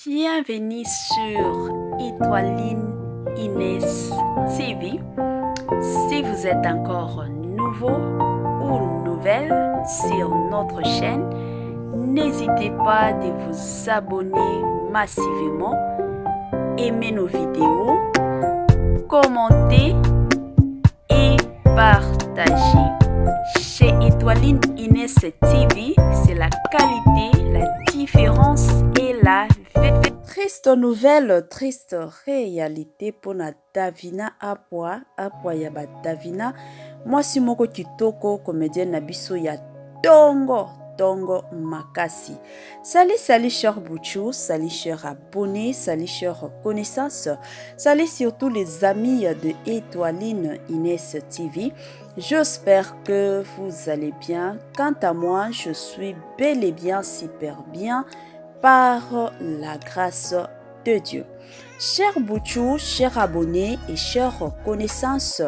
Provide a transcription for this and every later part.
Bienvenue sur Étoiline Inès TV. Si vous êtes encore nouveau ou nouvelle sur notre chaîne, n'hésitez pas de vous abonner massivement, aimer nos vidéos, commenter et partager. Chez Étoiline Inès TV, c'est la qualité, la différence et la vérité. Triste nouvelle, triste réalité pour na Davina Apwa Yaba Davina. Moi si moko kitoko comédienne na biso ya Tongo makasi. Salut cher Bouchou, salut cher abonnés, salut cher connaissances, salut surtout les amis de Étoiline Inès TV. J'espère que vous allez bien. Quant à moi, je suis bel et bien, super bien, par la grâce de Dieu. Cher Bouchou, cher abonnés et chers connaissances,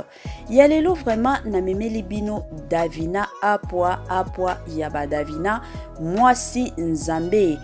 yalelo vraiment na memeli bino Davina Apwa Yaba Davina, moi si Nzambe,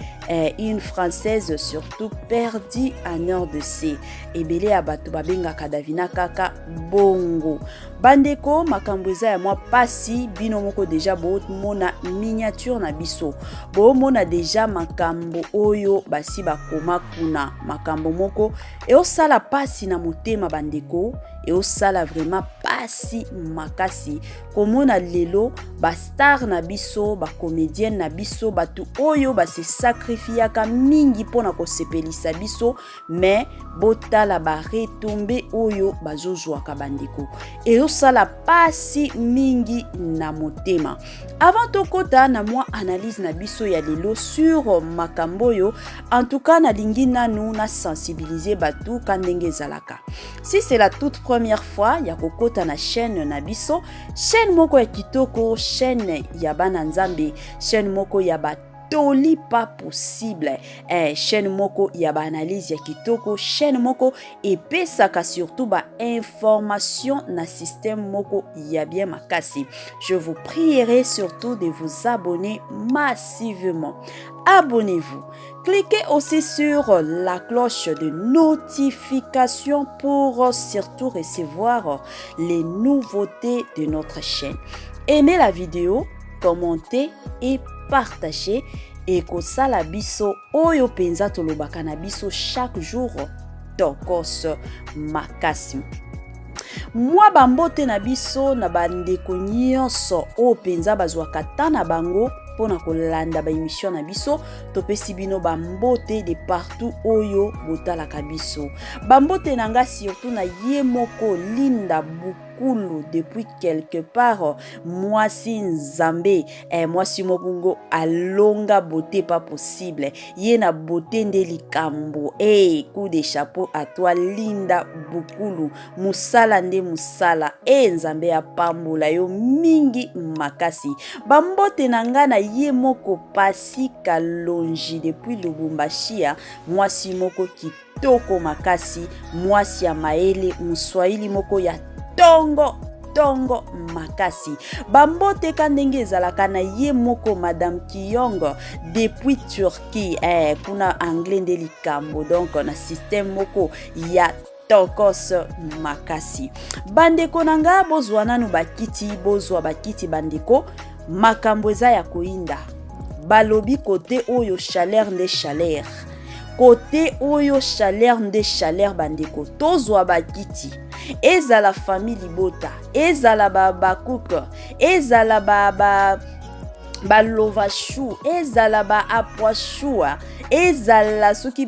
une française surtout perdue en heure de C. Ebele abatu babengaka Davina kaka bongo. Bandeko makambweza ya moi pasi bino moko deja bo mona miniature na biso. Bo mona deja makambo oyo basi bakoma kuna makambo moko et osala pasi na motema bandeko et osala vraiment pasi makasi komona lelo ba star na biso ba comédienne na biso batu oyo ba se sacrifiaka mingi pona ko sepelisa biso mais botala ba retombe oyo bazozwaka bandeko et osala pasi mingi na motema. Avant tokota na moi analyse na biso ya lelo sur makambo yo, en tout cas na lingi nanu na sensibiliser batu kandenge zalaka. Si c'est la toute première fois ya kokota na chaîne na biso, chaîne moko ya kitoko, chaîne ya bana nzambe, chaîne moko ya toli pas possible, chaîne moko ya ba analyse ya kitoko, chaîne moko epesaka surtout ba information na système moko ya bien makasi. Je vous prierai surtout de vous abonner massivement. Abonnez-vous. Cliquez aussi sur la cloche de notification pour surtout recevoir les nouveautés de notre chaîne. Aimez la vidéo, commentez et partagez et kosala biso oyo penza tolobaka na biso chaque jour tokos makasi. Moi bambote na biso na bandeko nyonso o penza bazwaka ta na bango pona kolanda ba émission na biso topesi bino bambote de partout oyo botalaka biso. Bambote nanga surtout na ye moko Linda Bukulu depuis quelque part moi si Nzambe moi si mokungo alonga beauté pas possible ye na beauté ndeli kambo coup de chapeau à toi Linda Bukulu musala nde musala Nzambe ya pambola yo mingi makasi. Bambote nanga na ye moko pasi kalonji depuis Lubumbashi moi si moko kitoko makasi moi si ya maele muswahili moko ya tongo makasi. Bambote kandenge ezalaka na ye moko Madame Kiyong depuis Turquie kuna anglais nde likambo donc na système moko ya tokos makasi. Bandeko nanga bozwa nanu bakiti bozwa bakiti bandeko makambo eza ya koinda balobi kote oyo chaleur nde chaleur côté oyo chaleur nde chaleur bandeko tozwa bakiti ezala famille libota ezala bakuka ezala balova chou ezala apwa chou ezala soki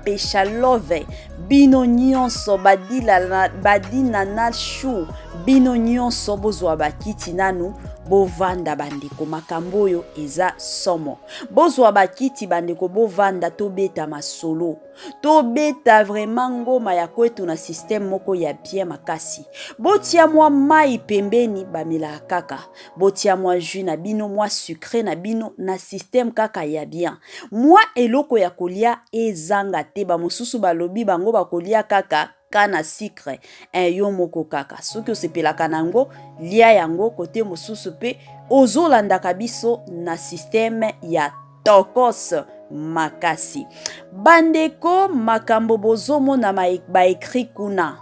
pesha love bino nyonso badina na chou bino nyonso bozwa bakiti nanu bovanda bandeko makambo oyo eza somo bozwa bakiti bandeko bovanda tobeta masolo tobeta vraiment ngoma ya kwetu na système moko ya bien makasi botia mwa mai pembeni bamela kaka botia mwa jus na bino mwa sucré na bino na système kaka ya bien mwa eloko ya kolia ezanga te bamosusu balobi bango bakolia kaka kana sucre yo moko kaka soki osepelaka nango lia yango kote mosusu pe ozolandaka biso na système ya tokos makasi. Bandeko makambo bozomona ba écrit kuna.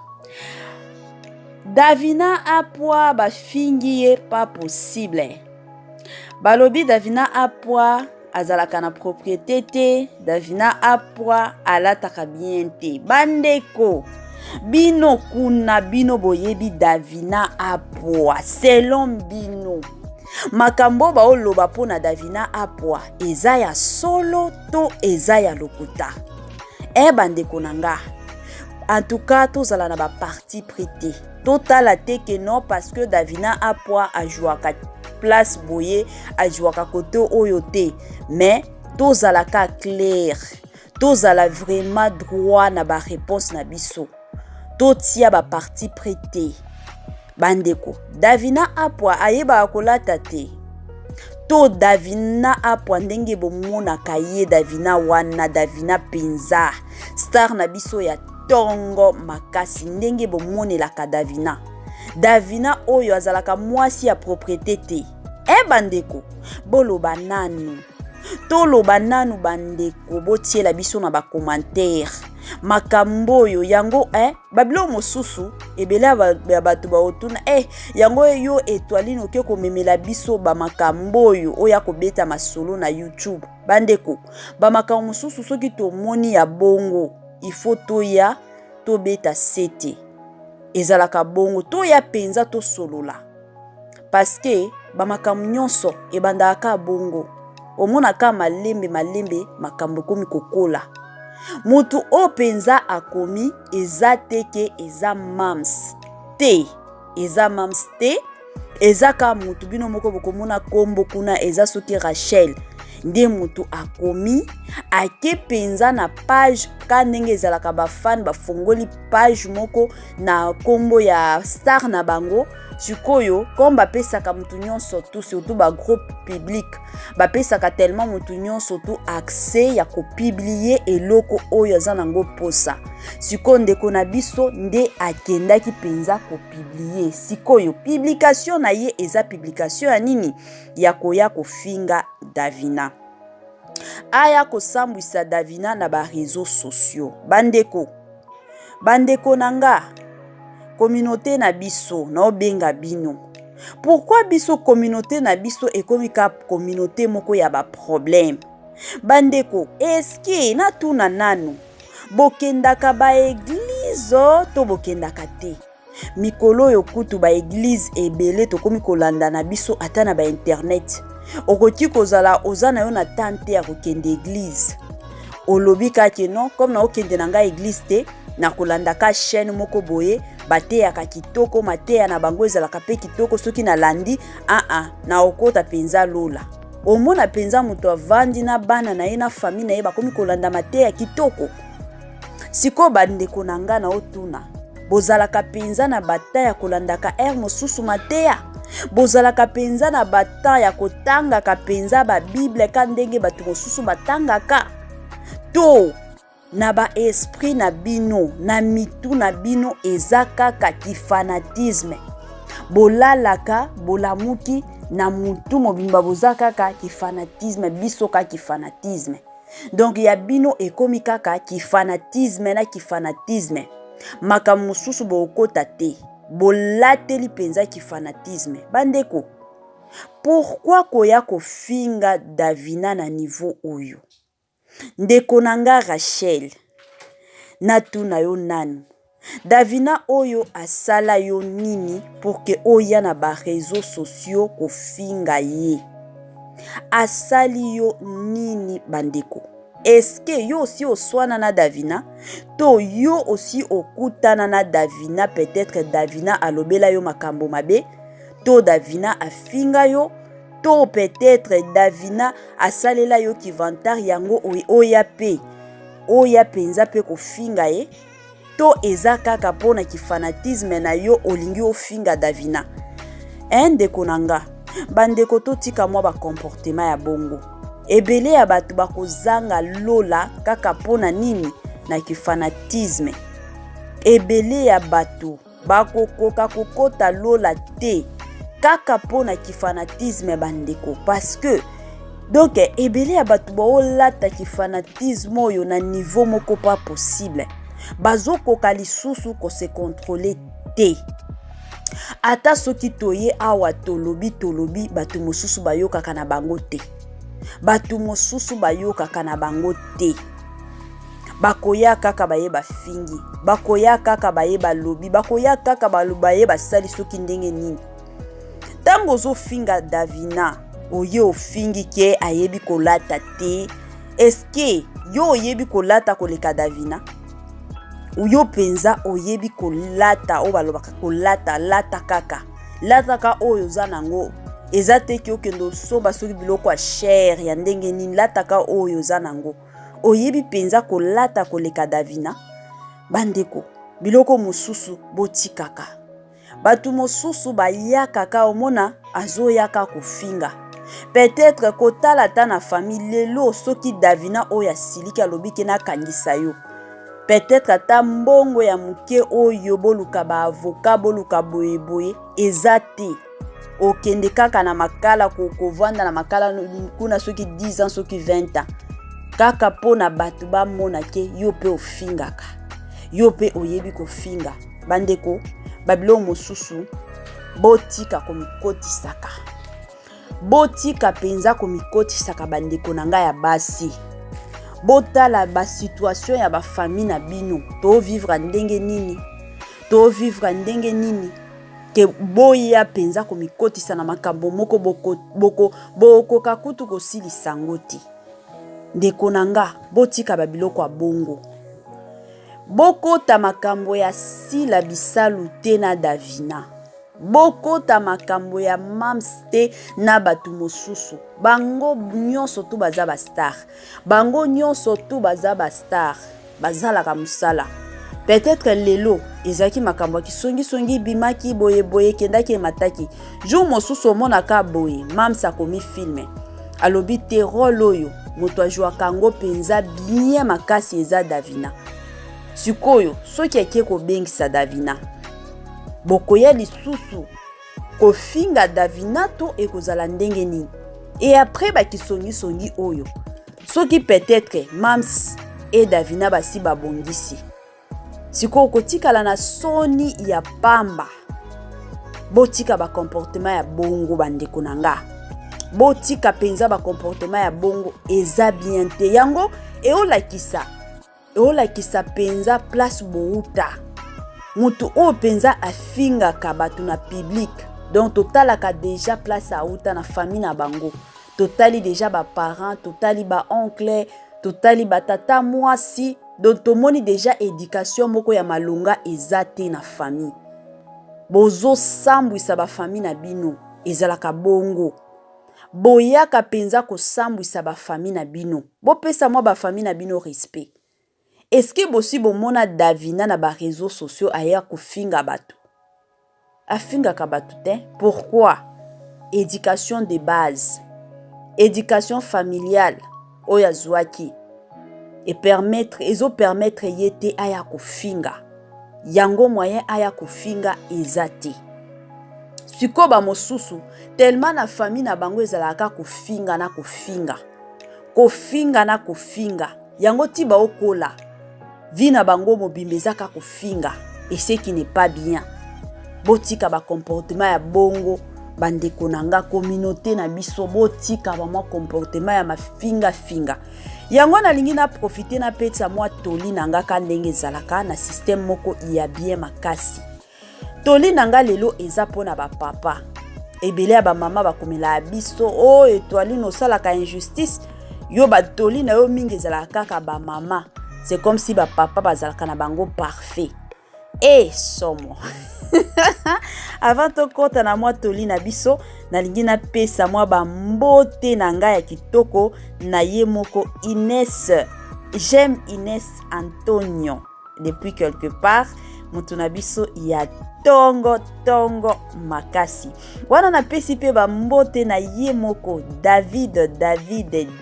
Davina apwa bafingi ye pas possible. Balobi Davina apwa azalaka na propriété te, Davina apwa alataka bien te. Bandeko bino kuna bino boyebi Davina apwa selon bino. Makambo ba oloba pona Davina apwa eza ya solo to eza ya lokuta. Bandeko nanga. En tout cas, tous à la partie prêtée. Total te que non parce que Davina apwa a joué à place boye a joué à côté oyote. Mais tous à la cas clair. Tous à la vraiment droit na ba réponse na biso. Tout tia ba partie prêtée. Bandeko. Davina apwa ayeba akolata te. To Davina apwa ndenge bomona kaye Davina wana Davina penza. Star na biso ya tongo makasi ndenge bomonelaka Davina. Davina oyo azalaka mwasi ya propriété te. Bandeko boloba nanu. Toloba nanu bandeko botiela biso na ba commentaire. Makambo oyo yango babilo mosusu ebele ya bato ba otuna yango yo Étoiline oke komemela biso ba makambo oyo oya kobeta masolo na YouTube. Bandeko ba makambo mosusu soki tomoni ya bongo il faut toya to beta sete ezalaka bongo toya penza to solola parce que ba makambo nyonso ebandaka bongo omona ka malembe makambo komi kokola mutu o penza akomi eza teke eza mams te eza ka mutu bino moko bokomona kombo kuna eza soki Rachel nde mutu akomi ake penza na page ka ndenge ezalaka ba fan bafongoli page moko na kombo ya star na bango sikoyo komba pesaka mutu nyonso tout surtout ba groupe public ba pesaka tellement mutu nyonso tout accès ya ko publier eloko oyo za nango posa siko ndeko na biso nde akendaki penza ko publier sikoyo publication na ye eza publication ya nini ya koya kofinga Davina aya kosambwisa Davina na ba réseaux sociaux. Bandeko nanga communauté na biso na obenga bino. Pourquoi biso communauté na biso ekomi ka communauté moko ya ba problème? Bandeko eske na tuna nanu bokendaka ba église to bokendaka te? Mikolo yo kutu ba église ebele to komi kolanda na biso ata na ba internet. Okoti kozala ozana yo na tante ya kokende église. Olobi kake non comme na okende nanga église te na kolanda ka chaîne moko boye bate ya kitoko mateya na bango ezalaka pe kitoko soki na landi na okota penza lola. Omona penza muto avandi na bana na ye na famille na ye bakomi kolanda mateya kitoko. Siko bandeko nanga na otuna bozalaka penza na bata ya kolandaka mosusu mateya. Bozalaka penza na bata ya kotanga ka penza ba Bible ka ndenge batu mosusu batangaka. To na ba esprit na bino na mitu na bino ezaka ka kifanatisme. Bolalaka bolamuki na mutu mobimba bozaka ka kifanatisme biso ka kifanatisme. Donc ya bino ekomi kaka kifanatisme na kifanatisme. Makambo mosusu bokota te. Bolateli penza kifanatisme. Bandeko pourquoi koya kofinga Davina na niveau oyo? Ndeko nanga Rachel natuna yo nanu Davina oyo asala yo nini pour que oya na ba réseaux sociaux kofinga ye? Asali yo nini bandeko? Est-ce que yo aussi oswana na Davina? To yo aussi okutana na Davina? Peut-être Davina alobela yo makambo mabe? To Davina afinga yo? To peut-être Davina asalela yo kivantar yango oya pe? Oya penza pe kofinga ye? To eza kaka pona kifanatisme na yo olingi ofinga Davina? Ndeko nanga bandeko to tika mwa ba comportement ya bongo. Ebele ya batu bakozanga lola kaka pona nini na kifanatisme. Ebele ya batu bakokoka kokota lola te kaka pona kifanatisme bandeko parce que Donc ebele ya bato baolata ki fanatisme oyo na niveau moko pas possible. Bazokoka lisusu ko se contrôler te. Ata soki toye awa tolobi bato mosusu bayokaka na bango te. Bato mosusu bayokaka na bango te. Bakoya kaka bayeba fingi, bakoya kaka bayeba lobi, bakoya kaka bayeba sali soki ndenge nini. Tango zo finga Davina, oye ofingi ke ayebi kolata te. Eske yo oyebi kolata koleka Davina? Uyo penza oyebi kolata o balobaka kolata lata kaka. Lata ka oyo zanango. Eza te ki okendo somba soki biloko a cher ya ndenge nini lata ka oyo zanango. Oyebi penza kolata koleka Davina? Bandeko, biloko mosusu boti kaka. Batu mosusu baya kaka omona azo yaka kofinga. Peut-être kotala ta na famille lelo soki Davina oya siliki alobiki na kangisa yo. Peut-être ata mbongo ya muke oyo boluka ba avocat boluka boye eza te. Okende kaka na makala kovanda na makala kuna soki 10 ans soki 20 ans. Kaka pona batu ba mona ke yo pe ofingaka. Yo pe oyebi kofinga. Bandeko, babilo mosusu botika komikotisaka. Botika penza komikotisaka bandeko na ngai ya basi. Botala ba situation ya ba famille na bino. To vivre ndenge nini? To vivre ndenge nini? Ke boya penza komikotisa na makambo moko boko kakutu kosili sangoti. Ndeko nanga botika babiloko ya bongo. Boko ta makambo ya sila bisalu te na Davina. Boko ta makambo ya mamste na batu mosusu. Bango nyonso tu baza ba star. Bango nyonso tu baza ba star. Bazala ka musala. Peut-être lelo ezaki makambo ki songi bimaki boye kendaki mataki. Jour mosusu mona ka boye mamsa komi filme. Alobi te role oyo moto ajwa kango penza bien makasi eza Davina. Sikoyo soki ake ko bengisa Davina. Bokoya lisusu kofinga Davina to ekozala ndenge nini. Et après baki songi oyo. Soki peut-être Mams et Davina basi babongisi. Siko kotikala na soni ya pamba. Botika ba comportement ya bongo bandeko nanga. Botika penza ba comportement ya bongo eza bien te. Yango eolakisa penza place bouta. Mutu o penza afinga ka batu na public. Donc totala ka déjà place a uta na famille na bango. Totali déjà ba parents, totali ba oncle, totali ba tata mwasi. Donc tomoni déjà éducation moko ya malonga ezate na famille. Bozo sambwisa ba famille na bino ezalaka bongo. Boyaka penza ko sambwisa ba famille na bino. Bopesa mwa ba famille na bino respect. Est-ce que bosi bomona Davina na ba réseaux sociaux aya kofinga batu? Afinga ka batu te. Pourquoi? Éducation de base. Éducation familiale oya zwaki. Et permettre yete aya kofinga. Yango moyen aya kofinga ezate. Siko ba mosusu tellement na famille na bango ezalaka kofinga na kofinga. Kofinga na kofinga. Yango tiba okola. Vi na bango mobimbezaka kofinga. Et ce qui n'est pas bien. Botika ba comportement ya bongo. Bandeko nanga communauté na biso botika ba mwa comportement ya mafinga finga. Yango na lingi na profiter na petsa mwa toli nanga ka ndenge zalaka na système moko ya bien makasi. Toli nanga lelo eza pona ba papa. Ebele ya ba mama ba komela biso o etwali no sala ka injustice yo ba toli na yo mingi zalaka ka ba mama. C'est comme si ba papa bazalaka na bango parfait. Et somo. Avant to kota na mwa toli na biso na lingi na pesa mwa ba mbote na nga ya kitoko na ye moko Inès. J'aime Inès Antonio depuis quelque part mutu na biso ya tongo makasi. Wana na pesi pe ba mbote na ye moko David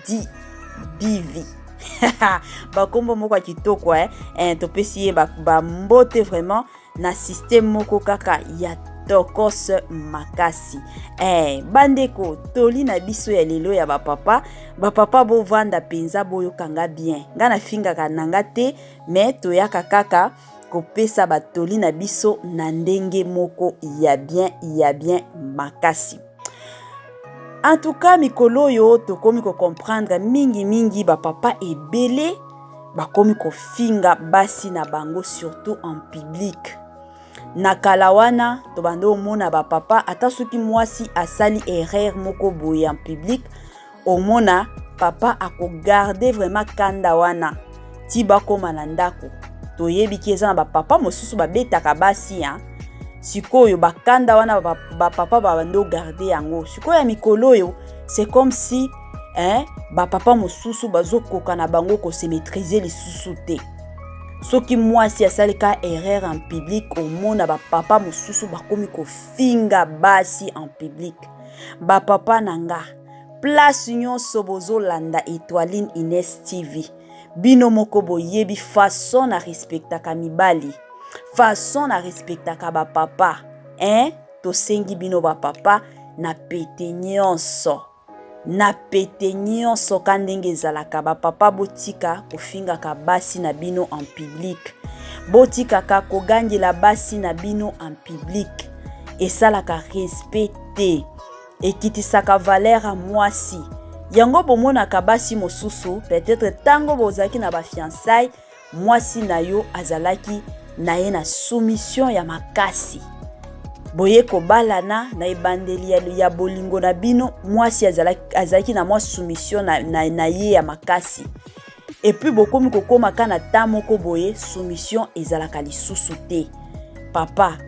di Bivi. Bakombo moko kitoko to pesi ye ba mbote vraiment na système moko kaka ya tokos makasi. Bandeko toli na biso ya lelo ya bapapa. Bapapa bo vanda penza boyo kanga bien. Nga na finga kananga te, me toyaka kaka kopesa batoli na biso na ndenge moko ya bien makasi. En tout cas, mikolo yo tokomi ko comprendre mingi bapapa ebele bakomi ko finga basi na bango surtout en public. Na kalawana to bando mona bapapa ata soki mwasi asali erreur moko boye en public, omona papa ako garder vraiment kanda wana ti bakoma na ndako. Toyebi ki eza na bapapa mosusu babetaka basi sikoyo bakanda wana bapapa bando garder yango. Sikoyo ya mikolo yo c'est comme si bapapa mosusu bazokoka na bango ko se maîtriser lisusu te. Soki mwasi asalika erreur en public, omona bapapa mosusu bakomi ko finga basi en public. Bapapa nanga place nyonso bozolanda Étoiline Ines TV. Bino moko boyebi façon na respectaka mibali, façon na respectaka bapapa. Tosengi bino bapapa na pete nyonso. Na pete nyonso kandenge ezalaka bapapa botika kofingaka basi na bino en public. Botika ka kogangela basi na bino en public. Esalaka respect te. Ekitisaka valeur a mwasi. Yango bomonaka basi mosusu peut-être tango bozaki na ba fiançailles, mwasi na yo azalaki na ye na soumission ya makasi. Boye ko balana na ebandeli ya bolingo na bino, mwasi azalaki na mwa soumission na ye ya makasi. Et puis bokomi kokoma kana tamoko boye soumission ezalaka lisusu te. Papa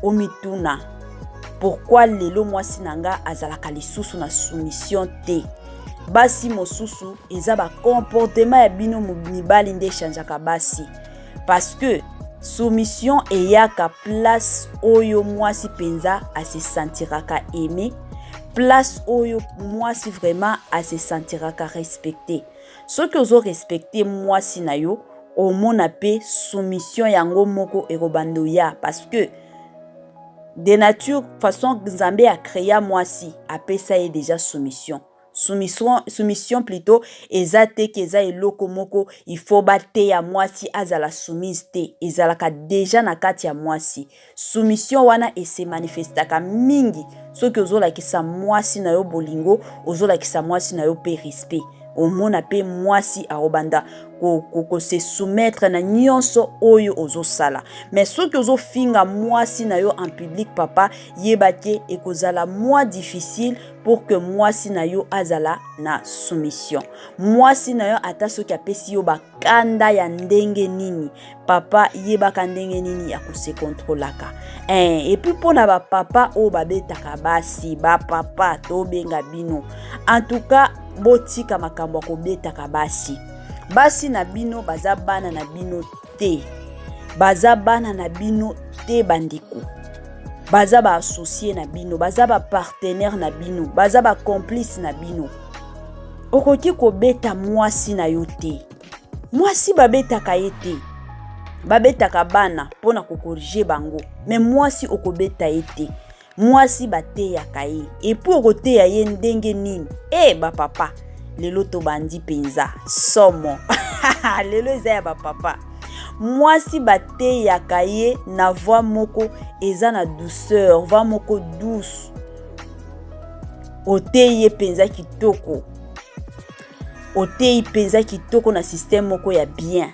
omituna pourquoi lelo mwasi nanga azalaka lisusu na soumission te? Basi mosusu eza ba comportement ya bino mibali nde changeaka basi. Parce que soumission eyaka place oyo mwasi penza a se sentiraka aimé, place oyo mwasi vraiment a se sentiraka respecté. Soki ozo respecter mwasi na yo, omona pe soumission yango moko erobando ya, parce que de nature façon Nzambe a créé mwasi apesa ye déjà soumission. Soumission plutôt ezate keza eloko moko il faut bater ya mwasi azala soumise te, ezalaka déjà na kati ya mwasi. Soumission wana ese manifestaka mingi soki ozolakisa mwasi na yo bolingo, ozolakisa mwasi na yo pe respect. Omona pe mwasi arobanda ko se soumettre na nyonso oyo ozosala. Mais soki ozofinga mwasi na yo en public papa, yebake ekozala moins difficile pour que mwasi na yo azala na soumission. Mwasi na yo ata soki apesi yo bakanda ya ndenge nini, papa yebaka ndenge nini ya ko se contrôlaka. Et puis pona ba papa o babetaka basi, ba papa to benga bino. En tout cas, botika makambo ko betaka basi. Basi na bino baza bana na bino te. Baza bana na bino te bandiko. Baza ba associé na bino, baza ba partenaire na bino, baza ba complice na bino. Okoki ko beta mwasi na yo te. Mwasi babetaka ye te. Babetaka bana pona ko corriger bango. Mais mwasi okobeta ye te. Mwasi bate ya kaye. Et pour kote ya ye ndenge nini? Ba papa. Lelo to bandi penza. Somo. Lelo eza ya ba papa. Mwasi bate ya kaye na voix moko eza na douceur, voix moko douce. Oteye penza kitoko. Oteye penza kitoko na système moko ya bien.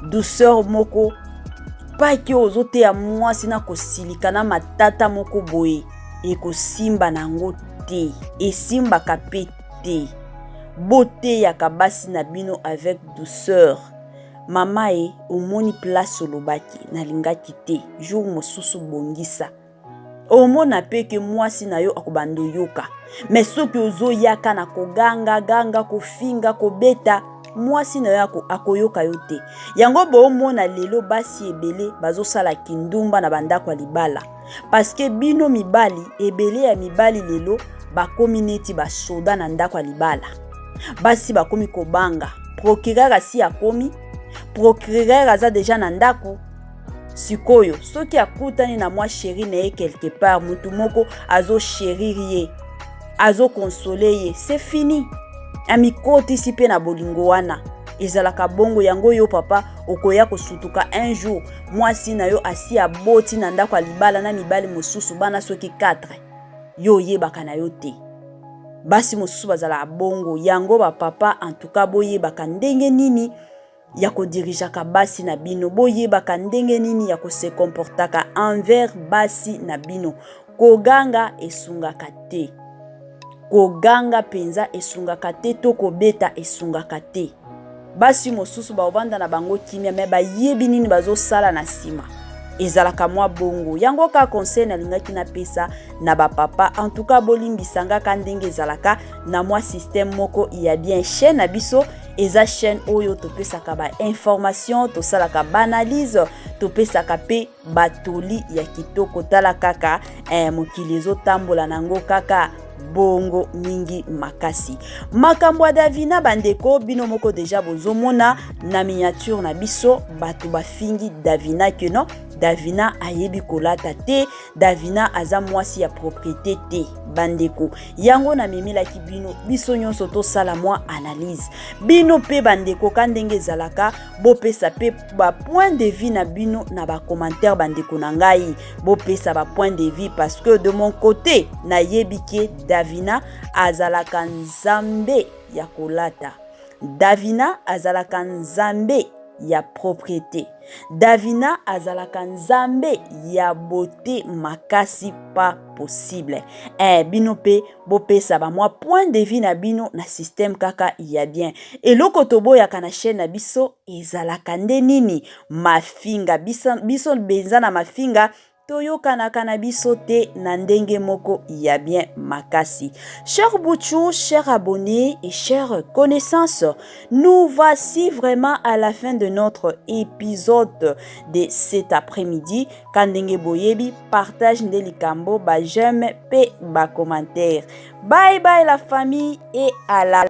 Douceur moko. Pa ki ozote ya mwasi na kosilika na matata moko boye. Eko simba nango te. E simba kape te. Beauté ya kabasi na bino avec douceur. Mama omoni place olobaki na lingaki te. Jour mosusu bongisa. Omona pe ke mwasi na yo akobando yoka. Mais soki ozo yaka na koganga ganga kofinga kobeta, mwasi na yo akoyoka yo te. Yango omona lelo basi ebele bazosala kindumba na bandako libala. Parce que bino mibali ebele ya mibali lelo bakomi neti basoda na ndako libala. Basi bakomi kobanga. Procureur asi akomi. Procureur aza déjà na ndako. sikoyo soki akutani na mwa chéri na ye quelque part mutu moko azo chérir ye azo consoler ye c'est fini amikotisi pe na bolingo wana ezalaka bongo yango yo papa okoya kosutuka un jour mwasi na yo asi aboti na ndako libala na mibali mosusu bana soki 4 yo yebaka na yo te basi mosusu bazala bongo yango ba papa en tout cas boyebaka ndenge nini ya kodirijaka basi na bino boyebaka ndenge nini ya kose comportaka envers basi na bino koganga esungaka te koganga penza esungaka te to kobeta esungaka te basi mosusu baovanda na bango kimia me bayebi nini bazosala na sima ezalaka mwa bongo yango ka conseil nalingaki na pesa na ba papa en tout cas bolimbisanga ka ndenge ezalaka na mwa système moko ya bien chaîne na biso eza chaîne oyo topesaka ba information tosalaka ba analyse topesaka pe batoli ya kitoko tala kaka mokili ezotambola nango kaka bongo mingi makasi makambo ya Davina bandeko bino moko deja bozomona na miniature na biso bato bafingi Davina que non Davina ayebi kolata te Davina aza mwasi ya propriété te bandeko yango na memelaki bino biso nyonso tosala mwa analyse bino pe bandeko ka ndenge ezalaka bopesa pe ba point de vue na bino na ba commentaire bandeko na ngai bopesa ba point de vue parce que de mon côté nayebi ke Davina azalaka nzambe ya kolata Davina azalaka nzambe ya propriété Davina azalaka nzambe ya beauté makasi pas possible bino pe bopesa ba mwa point de vue na bino na système kaka ya bien eloko toboyaka na chaîne na biso ezalaka nde nini mafinga biso benza na mafinga toyokanaka na biso te na ndenge moko ya bien makasi. Chers Bouchou, chers abonnés et chers connaissances, nous voici vraiment à la fin de notre épisode de cet après-midi. Kandenge boyebi, partage ndeli kambo, ba j'aime, pe ba commentaire. Bye bye la famille et à la